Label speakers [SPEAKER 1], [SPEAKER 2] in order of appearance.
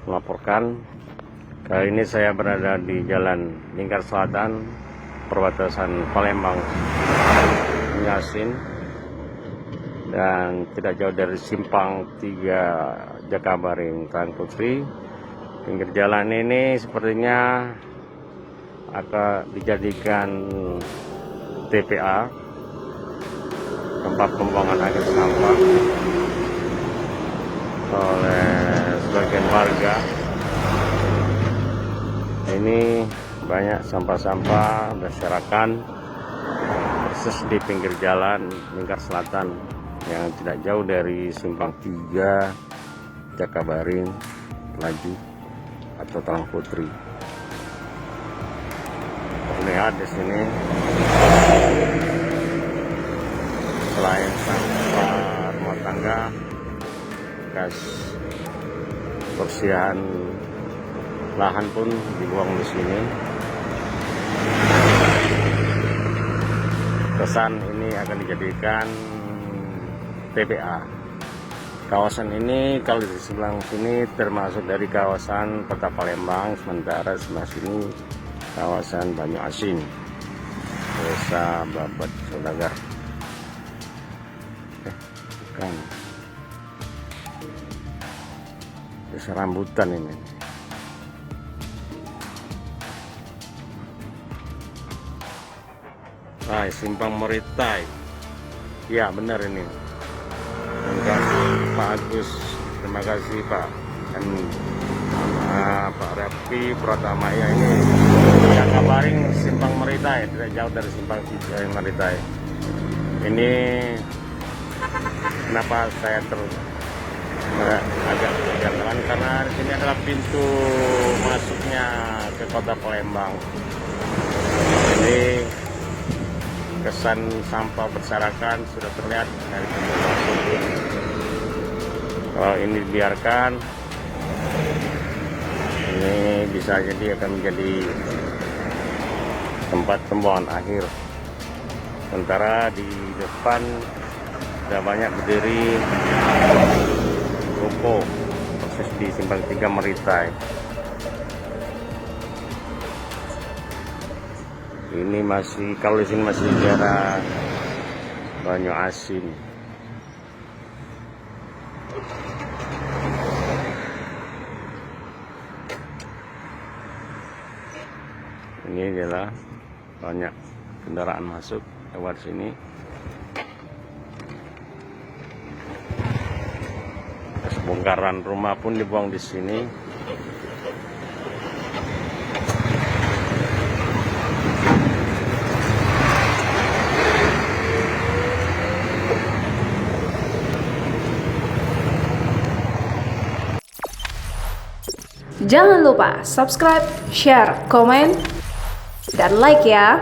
[SPEAKER 1] melaporkan. Kali ini saya berada di Jalan Lingkar Selatan, perbatasan Palembang Yasin, dan tidak jauh dari simpang 3 Jakabaring Klang Putri. Pinggir jalan ini sepertinya akan dijadikan TPA, tempat pembuangan akhir sampah, oleh sebagian warga. Ini banyak sampah-sampah berserakan persis di pinggir jalan Lingkar Selatan yang tidak jauh dari simpang 3 Jakabaring Laju atau Klang Putri. Terlihat di sini selain sampah rumah tangga, gas bersihan lahan pun dibuang di sini. Kesan ini akan dijadikan TPA. Kawasan ini kalau di sebelah sini termasuk dari kawasan Kota Palembang, sementara sebelah sini kawasan Banyu Asin, Desa Babat Saudagar. Bukan, Desa Rambutan ini. Simpang Moritai. Ya, benar ini. Terima kasih Pak Agus, terima kasih Pak, dan Pak Rafi Pratama. Ya, ini Jakabaring simpang Moritai, tidak jauh dari simpang 3 Moritai. Ini kenapa saya agak kejanggalan, karena di sini adalah pintu masuknya ke Kota Palembang. Jadi kesan sampah berserakan sudah terlihat dari pintu masuk. Kalau ini dibiarkan, ini bisa jadi akan menjadi tempat pembuangan akhir. Sementara di depan sudah banyak berdiri toko persis di simpang 3 Moritai. Ini masih, kalau di sini masih daerah Banyu Asin. Ini adalah banyak kendaraan masuk lewat sini. Bongkaran rumah pun dibuang di sini.
[SPEAKER 2] Jangan lupa subscribe, share, komen, dan like ya.